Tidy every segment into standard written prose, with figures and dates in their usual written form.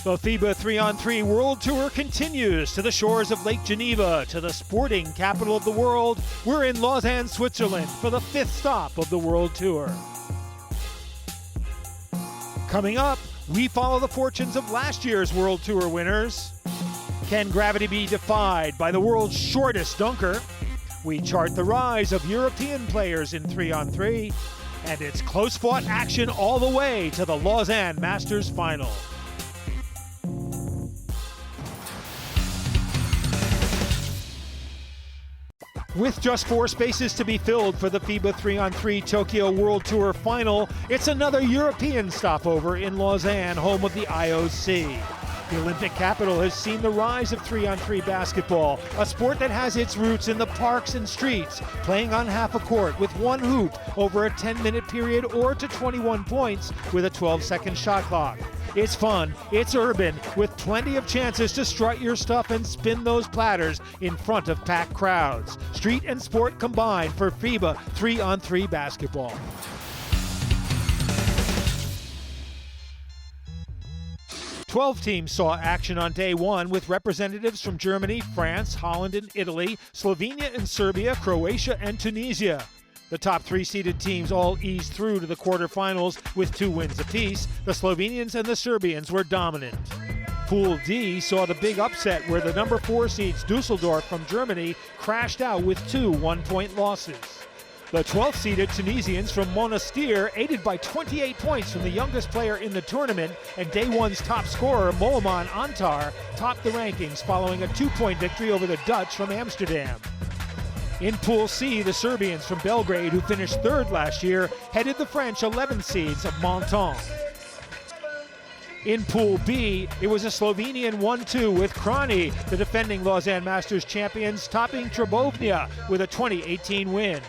The FIBA 3-on-3 World Tour continues to the shores of Lake Geneva, to the sporting capital of the world. We're in Lausanne, Switzerland for the 5th stop of the World Tour. Coming up, we follow the fortunes of last year's World Tour winners. Can gravity be defied by the world's shortest dunker? We chart the rise of European players in 3-on-3, and it's close-fought action all the way to the Lausanne Masters final. With just 4 spaces to be filled for the FIBA 3-on-3 Tokyo World Tour final, it's another European stopover in Lausanne, home of the IOC. The Olympic capital has seen the rise of 3-on-3 basketball, a sport that has its roots in the parks and streets, playing on half a court with one hoop over a 10-minute period or to 21 points with a 12-second shot clock. It's fun, it's urban, with plenty of chances to strut your stuff and spin those platters in front of packed crowds. Street and sport combined for FIBA 3-on-3 basketball. Twelve teams saw action on day one with representatives from Germany, France, Holland and Italy, Slovenia and Serbia, Croatia and Tunisia. The top 3 seeded teams all eased through to the quarterfinals with 2 wins apiece. The Slovenians and the Serbians were dominant. Pool D saw the big upset where the number 4 seeds Dusseldorf from Germany crashed out with 2 one-point losses. The 12th seeded Tunisians from Monastir, aided by 28 points from the youngest player in the tournament, and day one's top scorer Mohamed Antar topped the rankings following a 2-point victory over the Dutch from Amsterdam. In Pool C, the Serbians from Belgrade, who finished 3rd last year, headed the French 11th seeds of Menton. In Pool B, it was a Slovenian 1-2 with Krani, the defending Lausanne Masters champions, topping Trebovnia with a 2018 win.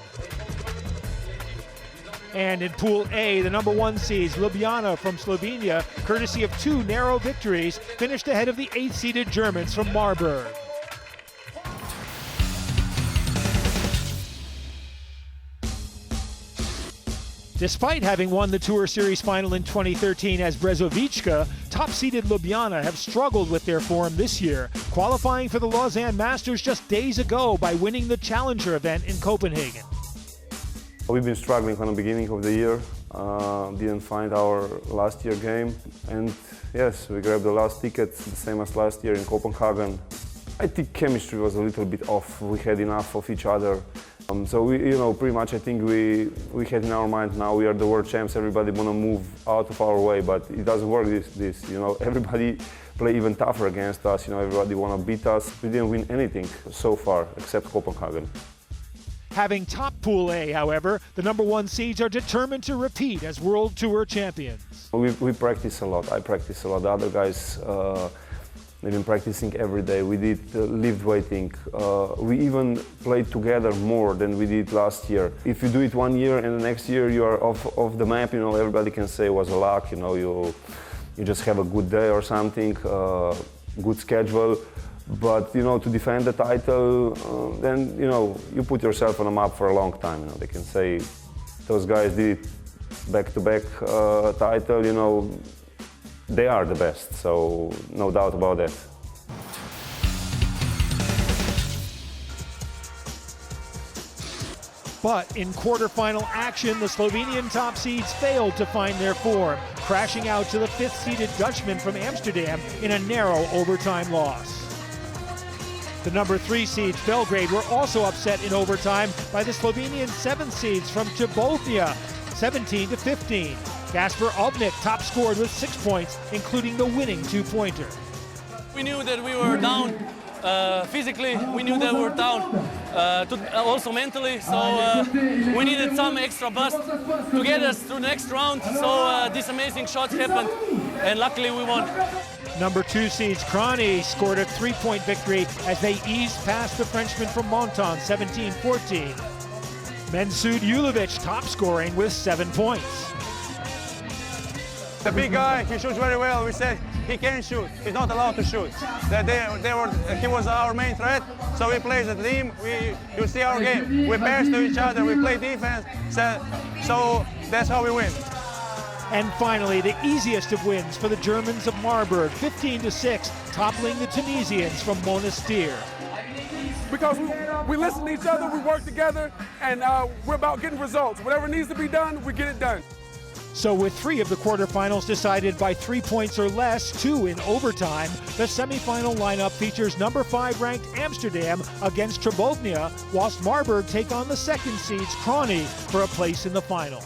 And in Pool A, the number 1 seeds Ljubljana from Slovenia, courtesy of 2 narrow victories, finished ahead of the 8th-seeded Germans from Marburg. Despite having won the Tour Series final in 2013 as Brezovica, top-seeded Ljubljana have struggled with their form this year, qualifying for the Lausanne Masters just days ago by winning the Challenger event in Copenhagen. We've been struggling from the beginning of the year, didn't find our last year game, and yes, we grabbed the last tickets, the same as last year in Copenhagen. I think chemistry was a little bit off. We had enough of each other. So we, pretty much I think we had in our mind now we are the world champs, everybody want to move out of our way, but it doesn't work this. Everybody play even tougher against us, everybody want to beat us. We didn't win anything so far except Copenhagen. Having topped Pool A, however, the number 1 seeds are determined to repeat as World Tour champions. We practice a lot, I practice a lot, the other guys they've been practicing every day. We did lift weighting. We even played together more than we did last year. If you do it 1 year and the next year you are off the map, everybody can say it was a luck, you just have a good day or something, good schedule. But, to defend the title, then, you put yourself on the map for a long time. They can say those guys did back-to-back title, they are the best, so no doubt about that. But in quarterfinal action, the Slovenian top seeds failed to find their form, crashing out to the 5th-seeded Dutchman from Amsterdam in a narrow overtime loss. The number 3 seeds Belgrade were also upset in overtime by the Slovenian 7th seeds from Trebovnia, 17-15. Gasper Obnik top scored with 6 points, including the winning 2-pointer. We knew that we were down physically, we knew that we were down also mentally, so we needed some extra boost to get us to the next round, so these amazing shots happened, and luckily we won. Number 2 seeds Krani scored a 3-point victory as they eased past the Frenchman from Menton, 17-14. Mensud Julovic top scoring with 7 points. The big guy, he shoots very well. We said he can shoot. He's not allowed to shoot. He was our main threat, so we played as a team. You see our game. We pass to each other. We play defense. So that's how we win. And finally, the easiest of wins for the Germans of Marburg, 15-6, toppling the Tunisians from Monastir. Because we listen to each other, we work together, and we're about getting results. Whatever needs to be done, we get it done. So with 3 of the quarterfinals decided by 3 points or less, 2 in overtime, the semifinal lineup features number 5 ranked Amsterdam against Trebovnia, whilst Marburg take on the second seeds Kroni for a place in the final.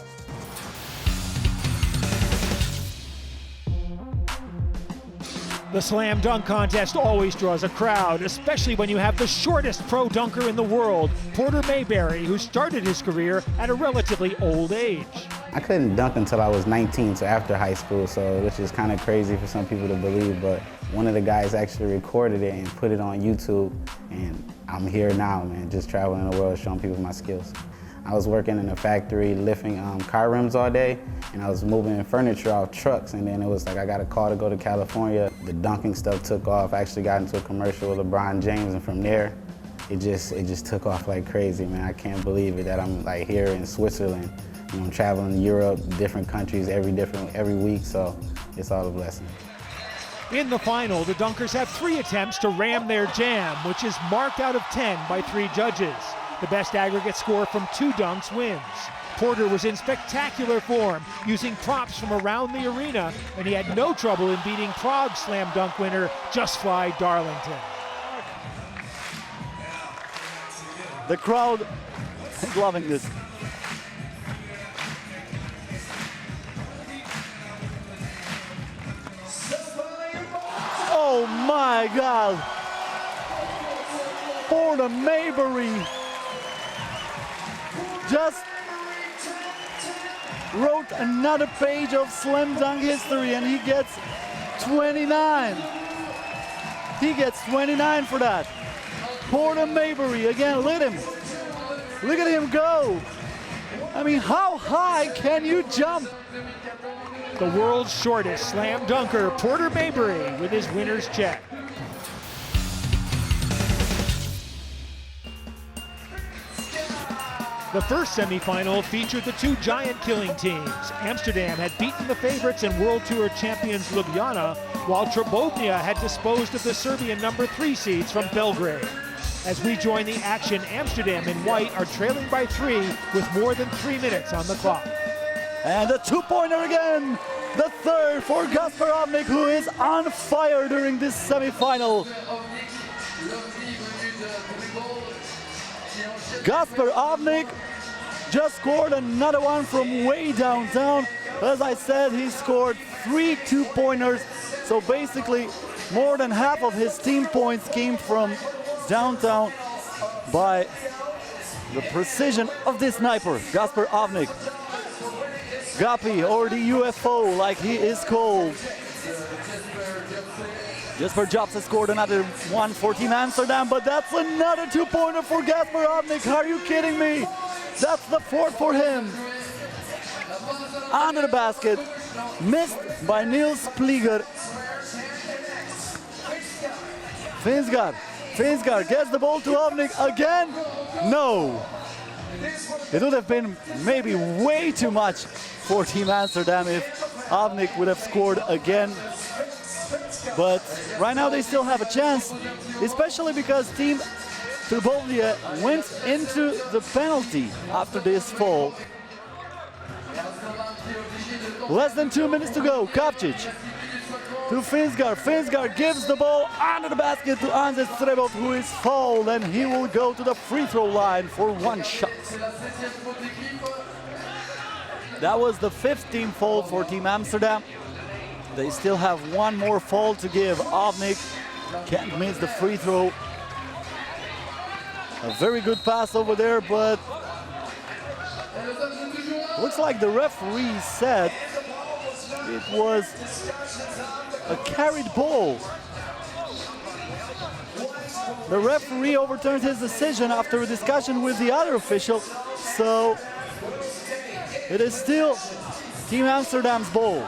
The slam dunk contest always draws a crowd, especially when you have the shortest pro dunker in the world, Porter Mayberry, who started his career at a relatively old age. I couldn't dunk until I was 19, so after high school, which is kind of crazy for some people to believe, but one of the guys actually recorded it and put it on YouTube, and I'm here now, man, just traveling the world, showing people my skills. I was working in a factory lifting car rims all day, and I was moving furniture off trucks, and then it was like I got a call to go to California. The dunking stuff took off. I actually got into a commercial with LeBron James, and from there, it just took off like crazy, man. I can't believe it that I'm like here in Switzerland. You know, I'm traveling Europe, different countries every week, so it's all a blessing. In the final, the dunkers have 3 attempts to ram their jam, which is marked out of 10 by 3 judges. The best aggregate score from 2 dunks wins. Porter was in spectacular form, using props from around the arena, and he had no trouble in beating Prague slam dunk winner Just Fly Darlington. The crowd is loving this. Oh my God! Porter Mayberry just wrote another page of slam dunk history, and he gets 29. He gets 29 for that. Porter Mayberry, again, look at him go. I mean, how high can you jump? The world's shortest slam dunker, Porter Mayberry, with his winner's check. The first semifinal featured the 2 giant-killing teams. Amsterdam had beaten the favorites and World Tour champions Ljubljana, while Trebovnia had disposed of the Serbian number 3 seeds from Belgrade. As we join the action, Amsterdam in white are trailing by 3 with more than 3 minutes on the clock. And a 2-pointer again, the third for Gasper Avnik, who is on fire during this semifinal. Gasper Avnik just scored another one from way downtown. As I said, he scored 3 2-pointers. So basically, more than half of his team points came from downtown by the precision of this sniper, Gasper Avnik. Gapi, or the UFO, like he is called. Jesper Jobs has scored another one for Team Amsterdam, but that's another 2-pointer for Gasper Avnik. Are you kidding me? That's the 4th for him. Under the basket, missed by Niels Plieger. Finsgaard gets the ball to Avnik again. No. It would have been maybe way too much for Team Amsterdam if Avnik would have scored again. But right now they still have a chance, especially because Team Trebovnia went into the penalty after this fall. Less than 2 minutes to go. Kapčić to Finsgaard. Finsgaard gives the ball under the basket to Anze Strebov, who is fouled, and he will go to the free throw line for 1 shot. That was the 5th team foul for Team Amsterdam. They still have 1 more foul to give. Avnik can't miss the free throw. A very good pass over there, but looks like the referee said it was a carried ball. The referee overturned his decision after a discussion with the other official, so it is still Team Amsterdam's ball.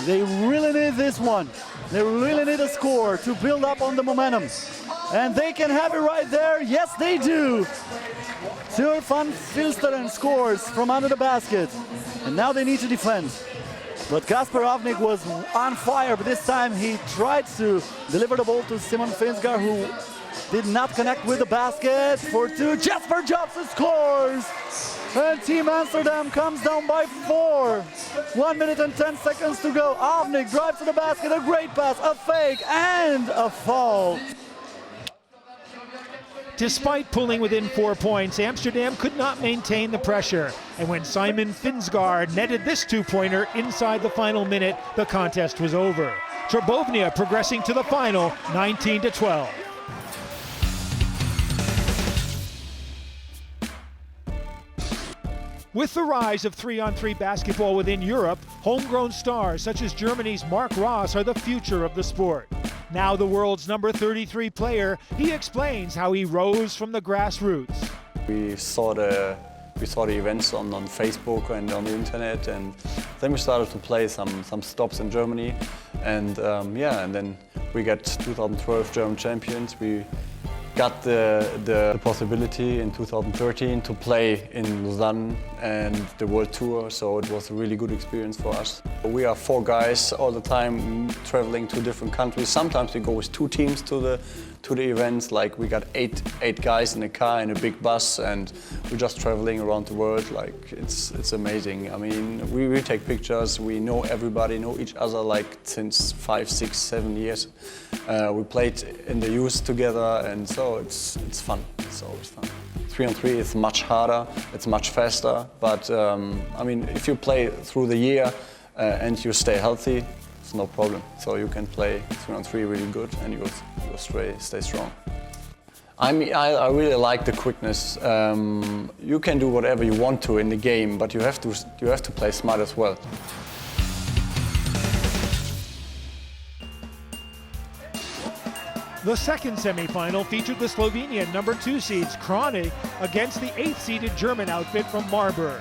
They really need this one. They really need a score to build up on the momentum. And they can have it right there. Yes, they do. Sir van Filsteren scores from under the basket. And now they need to defend. But Kasper Avnik was on fire, but this time he tried to deliver the ball to Simon Finsgaard, who did not connect with the basket. For two, Jesper Jobson scores! And Team Amsterdam comes down by 4. 1 minute and 10 seconds to go. Avnik drives to the basket, a great pass, a fake, and a foul. Despite pulling within 4 points, Amsterdam could not maintain the pressure. And when Simon Finsgaard netted this two-pointer inside the final minute, the contest was over. Trebovnia progressing to the final, 19-12. With the rise of 3-on-3 basketball within Europe, homegrown stars such as Germany's Mark Ross are the future of the sport. Now the world's number 33 player, he explains how he rose from the grassroots. We saw the events on Facebook and on the internet, and then we started to play some stops in Germany, and and then we got 2012 German champions. We got the possibility in 2013 to play in Lausanne and the World Tour, so it was a really good experience for us. We are 4 guys all the time traveling to different countries. Sometimes we go with 2 teams to the events, like we got 8 guys in a car in a big bus, and we're just traveling around the world. Like it's amazing. I mean, we take pictures, we know everybody, know each other like since 5, 6, 7 years. We played in the youth together, and so it's fun. It's always fun. 3-on-3 is much harder, it's much faster, but I mean, if you play through the year and you stay healthy, it's no problem. So you can play 3-on-3 really good, and you'll stay strong. I mean, I really like the quickness. You can do whatever you want to in the game, but you have to play smart as well. The second semifinal featured the Slovenian number 2 seeds Krone against the 8th-seeded German outfit from Marburg.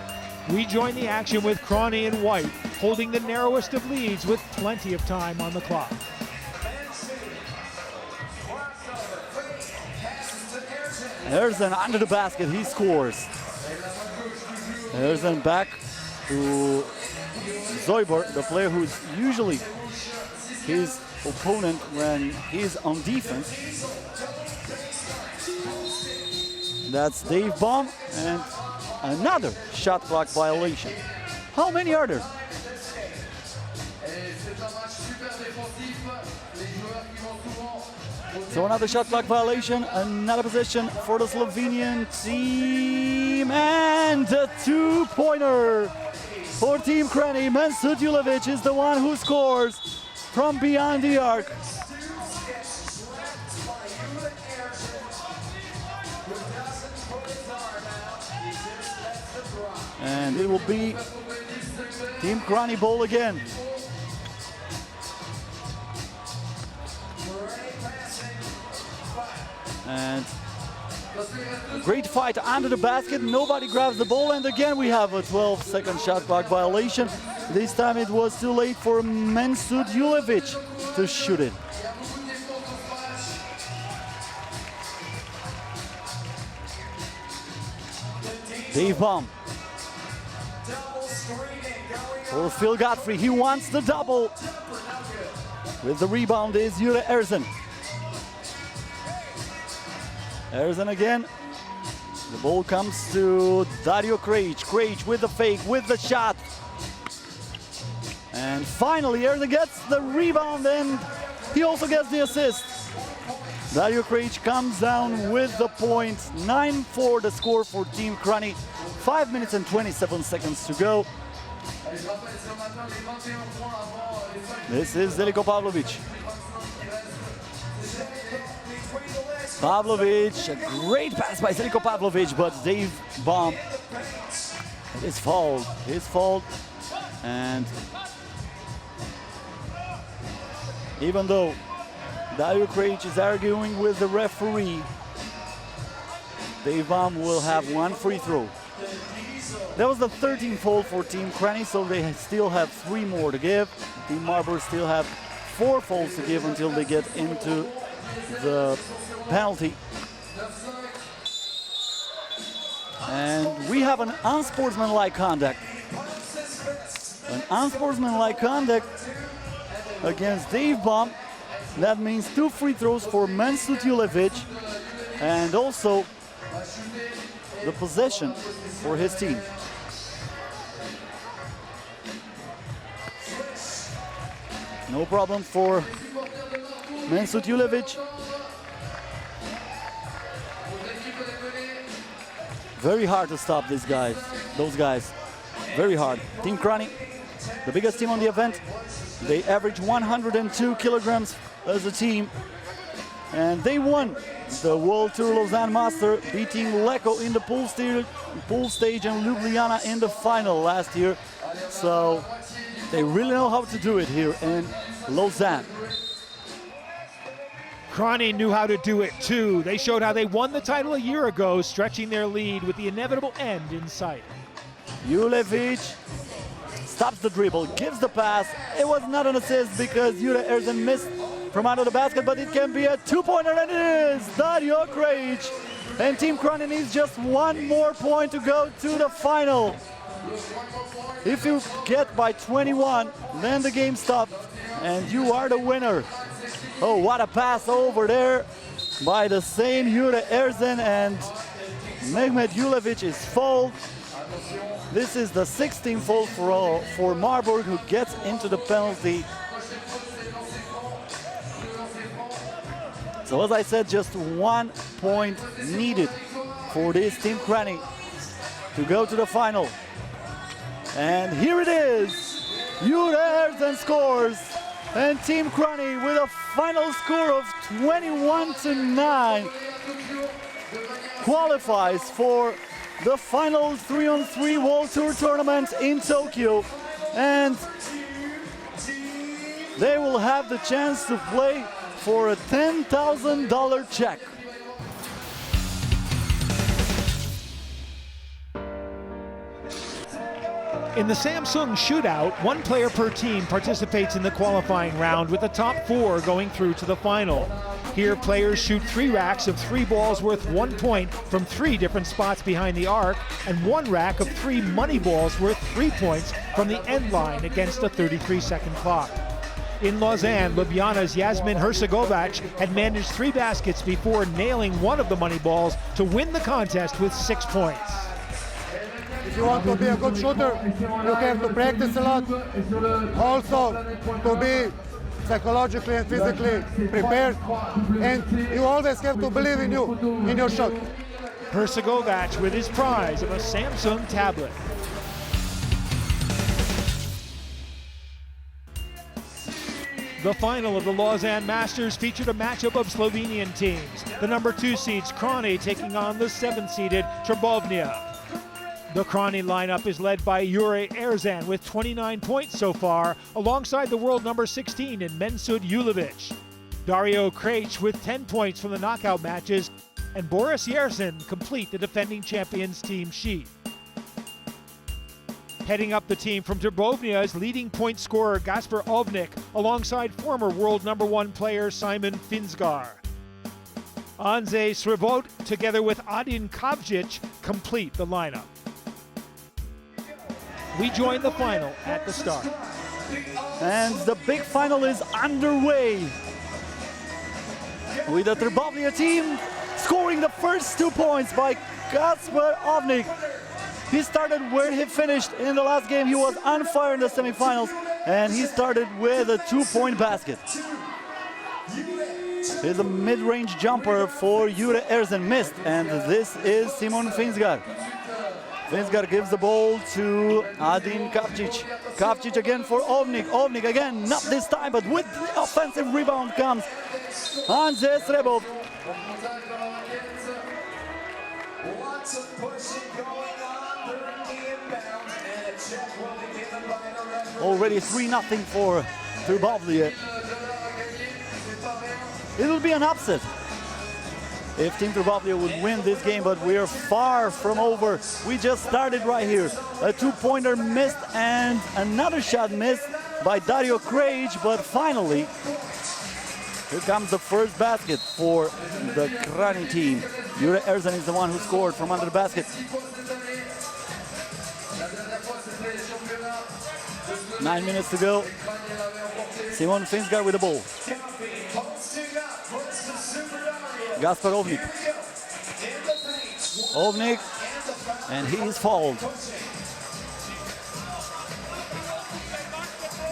We join the action with Krone in white, holding the narrowest of leads with plenty of time on the clock. Erzen under the basket, he scores. Erzen back to Zoiber, the player who's usually his opponent when he's on defense. That's Dave Baum, and another shot clock violation. How many are there? So another shot clock violation, another possession for the Slovenian team, and a 2-pointer for Team Krone. Mensud Julevic is the one who scores from beyond the arc. And it will be Team Krone ball again. And a great fight under the basket, nobody grabs the ball, and again we have a 12-second shot clock violation. This time it was too late for Mensud Julevic to shoot it. Dave Baum for Phil Godfrey, he wants the double. With the rebound is Jure Erzen. Erzen again. The ball comes to Dario Krejci. Krejci with the fake, with the shot. And finally, Erzen gets the rebound, and he also gets the assist. Dario Krejci comes down with the point. 9-4 the score for Team Krone. 5 minutes and 27 seconds to go. This is Zeljko Pavlovic. Pavlovic, a great pass by Zeljko Pavlovic, but Dave Baum, his fault. And even though Dario Krejci is arguing with the referee, Dave Baum will have one free throw. That was the 13th foul for Team Krone, so they still have 3 more to give. Team Marburg still have 4 fouls to give until they get into the penalty. And we have an unsportsmanlike conduct. An unsportsmanlike conduct against Dave Baum. That means 2 free throws for Mensut Julevic, and also the possession for his team. No problem for Mensut Julevic. Very hard to stop those guys. Very hard. Team Krani, the biggest team on the event. They average 102 kilograms as a team. And they won the World Tour Lausanne Masters, beating Lecco in the pool stage and Ljubljana in the final last year. So they really know how to do it here in Lausanne. Krani knew how to do it too. They showed how they won the title a year ago, stretching their lead with the inevitable end in sight. Julevic stops the dribble, gives the pass. It was not an assist because Jure Erzen missed from out of the basket, but it can be a 2-pointer, and it is Dario Krajic. And Team Krani needs just 1 more point to go to the final. If you get by 21, then the game stops and you are the winner. Oh, what a pass over there by the same Jure Erzen, and Mehmet Julevic is fouled. This is the 16th foul for Marburg, who gets into the penalty. So as I said, just 1 point needed for this Team Krani to go to the final. And here it is. Jure Erzen scores, and Team Krani with a final score of 21-9 qualifies for the final 3-on-3 World Tour tournament in Tokyo, and they will have the chance to play for a $10,000 check. In the Samsung shootout, 1 player per team participates in the qualifying round, with the top 4 going through to the final. Here, players shoot 3 racks of 3 balls worth 1 point from 3 different spots behind the arc, and 1 rack of 3 money balls worth 3 points from the end line against a 33-second clock. In Lausanne, Ljubljana's Yasmin Hercegovac had managed 3 baskets before nailing 1 of the money balls to win the contest with 6 points. If you want to be a good shooter, you have to practice a lot. Also, to be psychologically and physically prepared, and you always have to believe in you, in your shot. Hercegovac with his prize of a Samsung tablet. The final of the Lausanne Masters featured a matchup of Slovenian teams. The number 2 seeds Krani taking on the 7th-seeded Trbovlja. The Krani lineup is led by Jure Erzen with 29 points so far, alongside the world number 16 in Mensut Julevic. Dario Krajic with 10 points from the knockout matches, and Boris Yersin complete the defending champions team sheet. Heading up the team from Trbovlja is leading point scorer Gasper Ovnik, alongside former world number 1 player Simon Finsgar. Anze Srebot, together with Adin Kavcic, complete the lineup. We join the final at the start. And the big final is underway, with the Trbovlja team scoring the first 2 points by Gasper Ovnik. He started where he finished in the last game. He was on fire in the semifinals, and he started with a 2-point basket. Here's a mid-range jumper for Jure Erzen, missed, and this is Simon Finsgar. Finsgar gives the ball to Adin Kavcic. Kavcic again for Ovnik. Ovnik again, not this time, but with the offensive rebound comes Anze Srebov. Already 3-0 for Trbovlja. It'll be an upset if Team Trbovlja would win this game, but we are far from over. We just started right here. A 2-pointer missed and another shot missed by Dario Krajic, but finally, here comes the first basket for the Krani team. Jure Erzen is the one who scored from under the basket. 9 minutes to go. Simon Finsgaard with the ball. Gaspar Ovnik. Ovnik, and he is fouled.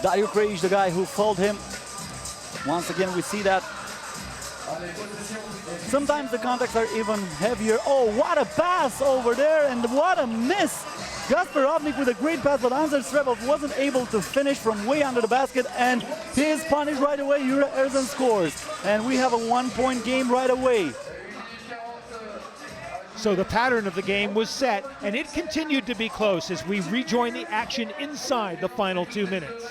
Dario Krejci, the guy who fouled him. Once again, we see that. Sometimes the contacts are even heavier. Oh, what a pass over there, and what a miss. Gaspar Ovnik with a great pass, but Anzer Srebov wasn't able to finish from way under the basket, and he is punished right away. Jure Erzen scores, and we have a 1-point game right away. So the pattern of the game was set, and it continued to be close as we rejoin the action inside the final 2 minutes.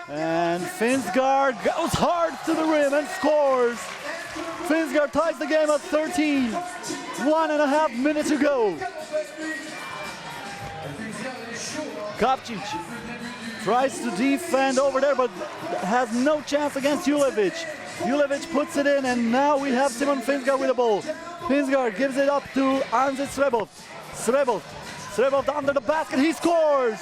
And Finsgaard goes hard to the rim and scores. Finsgaard ties the game at 13. 1.5 minutes to go. Kapčić tries to defend over there, but has no chance against Julevic. Julevic puts it in, and now we have Simon Finsgaard with the ball. Finsgaard gives it up to Anze Srebov. Srebov under the basket, he scores!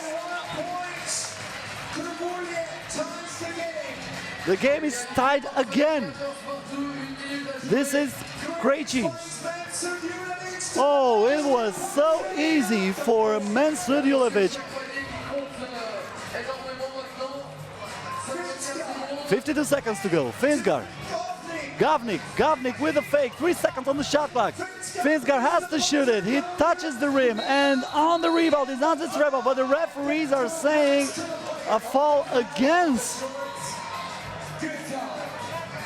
The game is tied again. This is Krejci. Oh, it was so easy for Mensud Julevic. 52 seconds to go. Finsgaard. Gavnik with a fake. 3 seconds on the shot clock. Finsgaard has to shoot it. He touches the rim, and on the rebound is Anze Srebov, but the referees are saying a foul against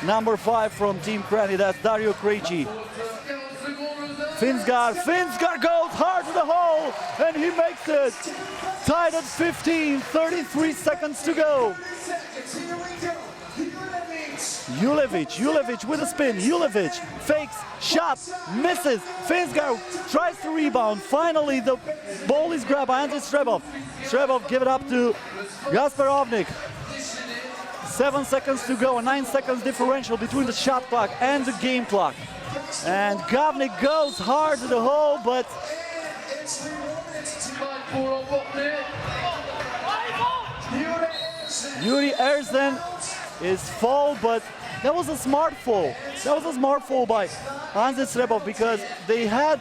number 5 from Team Cranny. That's Dario Krejci. Finsgaard goes hard to the hole, and he makes it. Tied at 15, 33 seconds to go. Julevic with a spin. Julevic fakes, shot, misses. Finsgaard tries to rebound. Finally, the ball is grabbed by Anze Srebov. Srebov give it up to Gaspar Ovnik. 7 seconds to go, a 9 seconds differential between the shot clock and the game clock. And Gavnik goes hard to the hole, but Jure Erzen is fouled, but that was a smart foul. That was a smart foul by Anze Srebov, because they had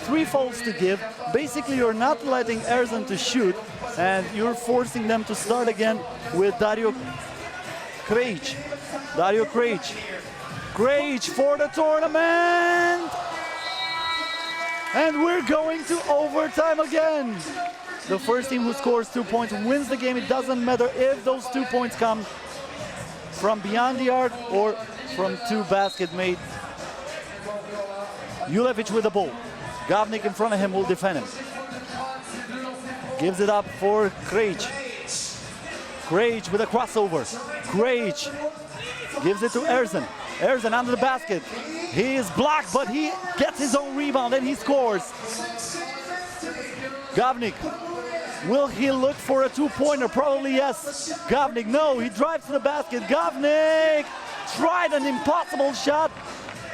3 fouls to give. Basically, you're not letting Erzen to shoot, and you're forcing them to start again with Dario Krejci. Krejci for the tournament! And we're going to overtime again. The first team who scores 2 points wins the game. It doesn't matter if those 2 points come from beyond the arc or from 2 basket made. Julevic with the ball. Gavnik in front of him will defend him. Gives it up for Krejci. Krejci with a crossover. Krejci gives it to Erzen. Erzen under the basket. He is blocked, but he gets his own rebound and he scores. Gavnik. Will he look for a 2-pointer? Probably yes. Gavnik, no, he drives to the basket. Gavnik tried an impossible shot.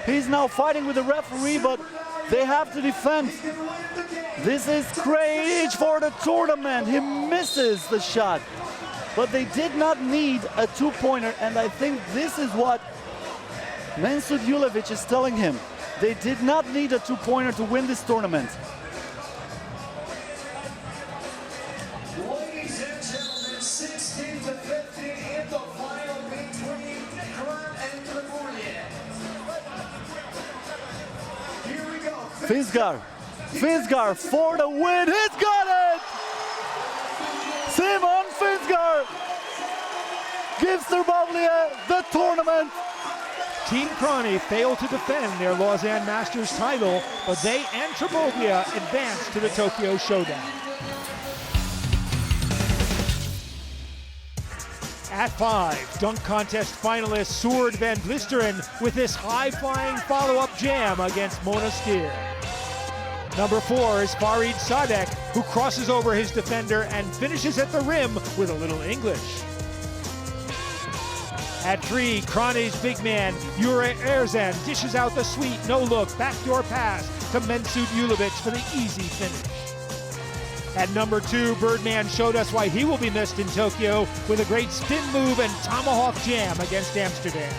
He's now fighting with the referee, but they have to defend. This is Krejci for the tournament. He misses the shot. But they did not need a 2-pointer, and I think this is what Mensud Julevic is telling him. They did not need a 2-pointer to win this tournament. Ladies and gentlemen, 16-15 in the final between Grant and California. Here we go. Finsgaard for the win. He's got it! Simon Finsgaard gives Termaglia the tournament. Team Cranny failed to defend their Lausanne Masters title, but they and Termaglia advanced to the Tokyo Showdown. At 5, dunk contest finalist Sjoerd van Vlisteren with this high-flying follow-up jam against Monastir. Number 4 is Farid Sadek, who crosses over his defender and finishes at the rim with a little English. At 3, Cranny's big man, Jure Erzen, dishes out the sweet, no-look, backdoor pass to Mensud Julevic for the easy finish. At number 2, Birdman showed us why he will be missed in Tokyo with a great spin move and tomahawk jam against Amsterdam.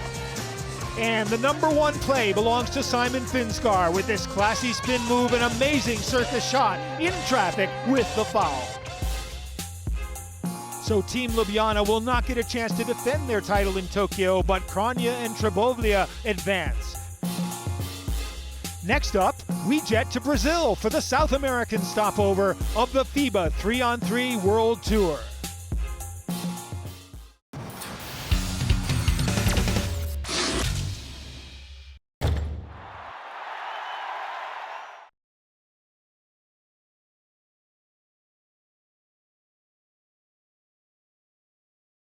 And the number 1 play belongs to Simon Finskar with this classy spin move and amazing circus shot in traffic with the foul. So Team Ljubljana will not get a chance to defend their title in Tokyo, but Kranja and Trebovlja advance. Next up, we jet to Brazil for the South American stopover of the FIBA 3-on-3 World Tour.